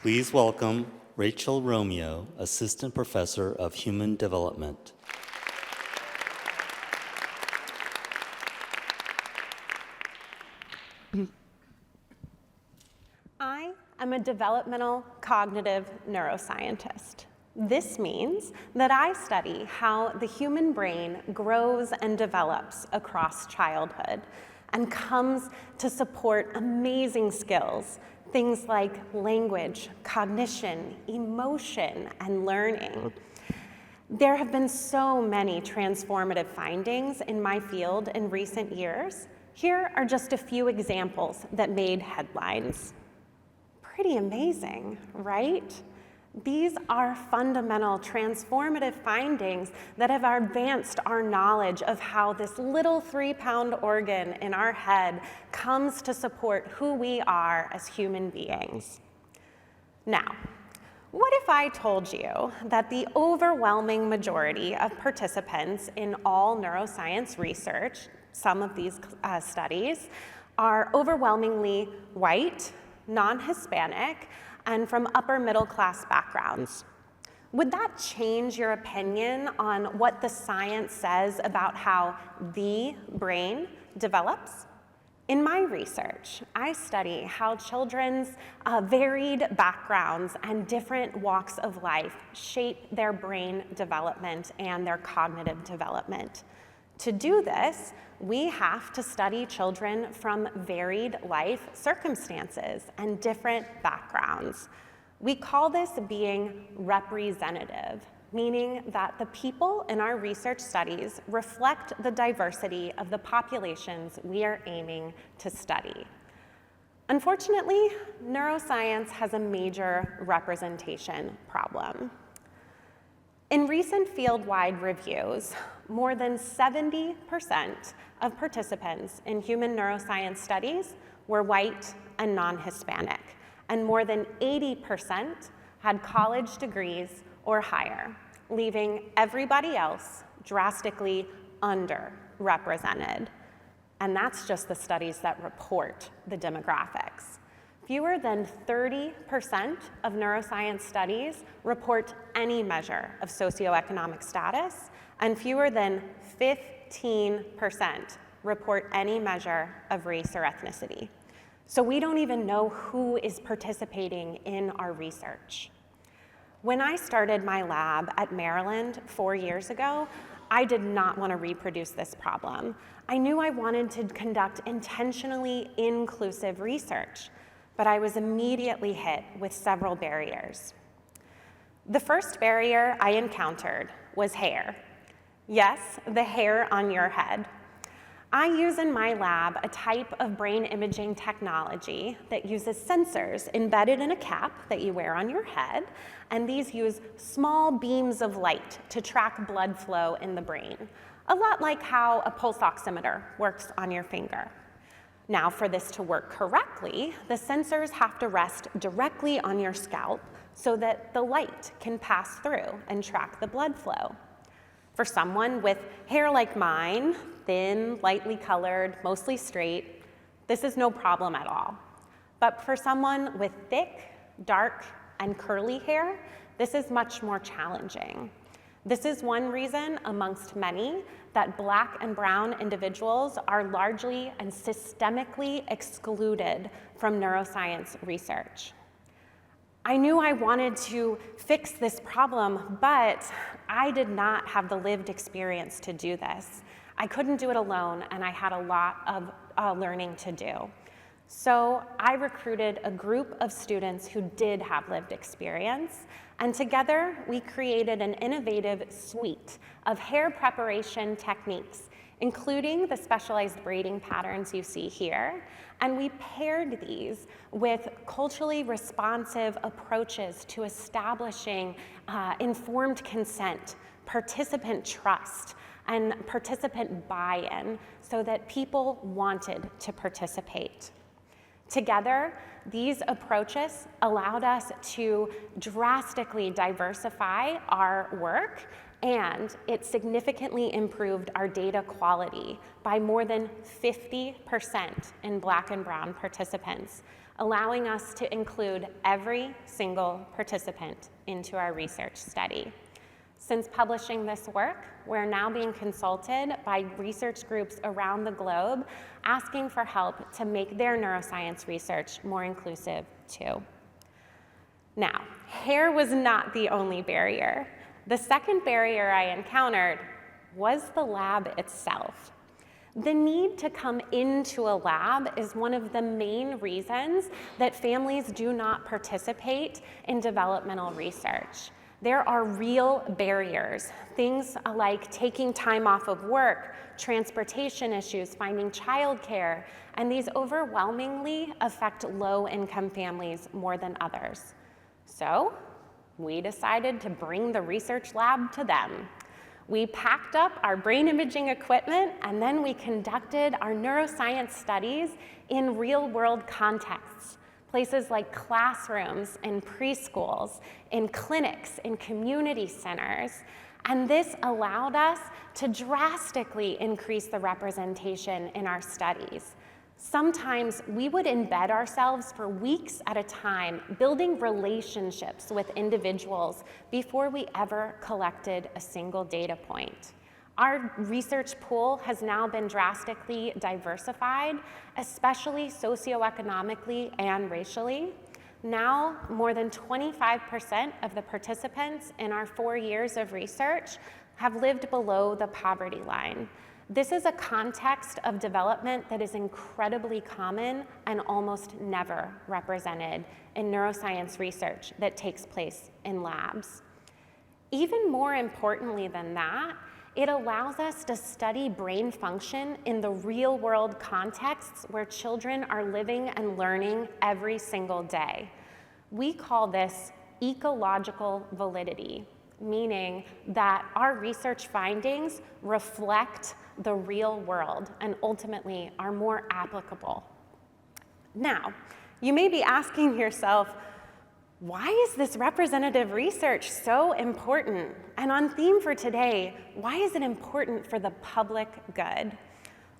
Please welcome Rachel Romeo, Assistant Professor of Human Development. I am a developmental cognitive neuroscientist. This means that I study how the human brain grows and develops across childhood and comes to support amazing skills, things like language, cognition, emotion, and learning. There have been so many transformative findings in my field in recent years. Here are just a few examples that made headlines. Pretty amazing, right? These are fundamental, transformative findings that have advanced our knowledge of how this little 3-pound organ in our head comes to support who we are as human beings. Now, what if I told you that the overwhelming majority of participants in all neuroscience research, some of these studies, are overwhelmingly white, non-Hispanic, and from upper middle class backgrounds? Would that change your opinion on what the science says about how the brain develops? In my research, I study how children's varied backgrounds and different walks of life shape their brain development and their cognitive development. To do this, we have to study children from varied life circumstances and different backgrounds. We call this being representative, meaning that the people in our research studies reflect the diversity of the populations we are aiming to study. Unfortunately, neuroscience has a major representation problem. In recent field-wide reviews, more than 70% of participants in human neuroscience studies were white and non-Hispanic, and more than 80% had college degrees or higher, leaving everybody else drastically underrepresented. And that's just the studies that report the demographics. Fewer than 30% of neuroscience studies report any measure of socioeconomic status, and fewer than 15% report any measure of race or ethnicity. So we don't even know who is participating in our research. When I started my lab at Maryland 4 years ago, I did not want to reproduce this problem. I knew I wanted to conduct intentionally inclusive research, but I was immediately hit with several barriers. The first barrier I encountered was hair. Yes, the hair on your head. I use in my lab a type of brain imaging technology that uses sensors embedded in a cap that you wear on your head, and these use small beams of light to track blood flow in the brain, a lot like how a pulse oximeter works on your finger. Now, for this to work correctly, the sensors have to rest directly on your scalp so that the light can pass through and track the blood flow. For someone with hair like mine, thin, lightly colored, mostly straight, this is no problem at all. But for someone with thick, dark, and curly hair, this is much more challenging. This is one reason, amongst many, that Black and brown individuals are largely and systemically excluded from neuroscience research. I knew I wanted to fix this problem, but I did not have the lived experience to do this. I couldn't do it alone, and I had a lot of learning to do. So I recruited a group of students who did have lived experience, and together we created an innovative suite of hair preparation techniques, including the specialized braiding patterns you see here, and we paired these with culturally responsive approaches to establishing informed consent, participant trust, and participant buy-in so that people wanted to participate. Together, these approaches allowed us to drastically diversify our work, and it significantly improved our data quality by more than 50% in Black and brown participants, allowing us to include every single participant into our research study. Since publishing this work, we're now being consulted by research groups around the globe asking for help to make their neuroscience research more inclusive too. Now, hair was not the only barrier. The second barrier I encountered was the lab itself. The need to come into a lab is one of the main reasons that families do not participate in developmental research. There are real barriers, things like taking time off of work, transportation issues, finding childcare, and these overwhelmingly affect low-income families more than others. So we decided to bring the research lab to them. We packed up our brain imaging equipment, and then we conducted our neuroscience studies in real-world contexts, places like classrooms and preschools, in clinics, in community centers. And this allowed us to drastically increase the representation in our studies. Sometimes we would embed ourselves for weeks at a time, building relationships with individuals before we ever collected a single data point. Our research pool has now been drastically diversified, especially socioeconomically and racially. Now, more than 25% of the participants in our 4 years of research have lived below the poverty line. This is a context of development that is incredibly common and almost never represented in neuroscience research that takes place in labs. Even more importantly than that, it allows us to study brain function in the real-world contexts where children are living and learning every single day. We call this ecological validity, meaning that our research findings reflect the real world and ultimately are more applicable. Now, you may be asking yourself, why is this representative research so important? And on theme for today, why is it important for the public good?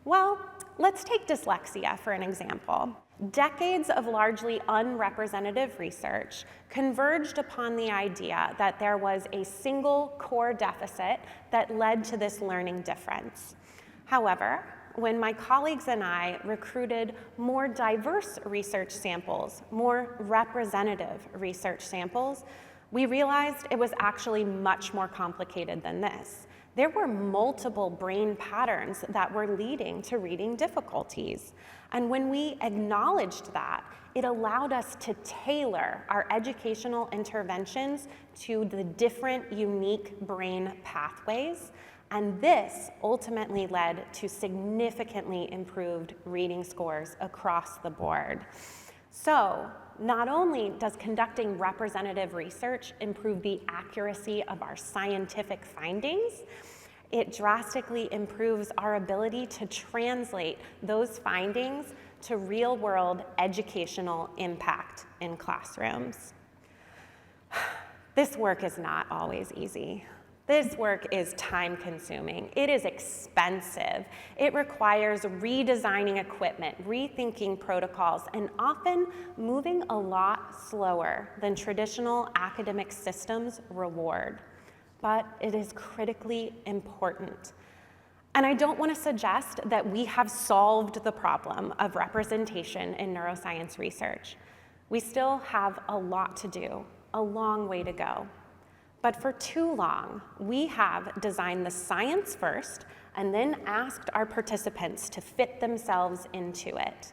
Well, let's take dyslexia for an example. Decades of largely unrepresentative research converged upon the idea that there was a single core deficit that led to this learning difference. However, when my colleagues and I recruited more diverse research samples, more representative research samples, we realized it was actually much more complicated than this. There were multiple brain patterns that were leading to reading difficulties. And when we acknowledged that, it allowed us to tailor our educational interventions to the different unique brain pathways. And this ultimately led to significantly improved reading scores across the board. So, not only does conducting representative research improve the accuracy of our scientific findings, it drastically improves our ability to translate those findings to real-world educational impact in classrooms. This work is not always easy. This work is time-consuming. It is expensive. It requires redesigning equipment, rethinking protocols, and often moving a lot slower than traditional academic systems reward. But it is critically important. And I don't want to suggest that we have solved the problem of representation in neuroscience research. We still have a lot to do, a long way to go. But for too long, we have designed the science first and then asked our participants to fit themselves into it.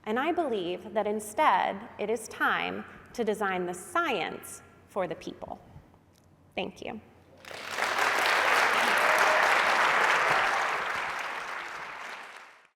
And I believe that instead, it is time to design the science for the people. Thank you.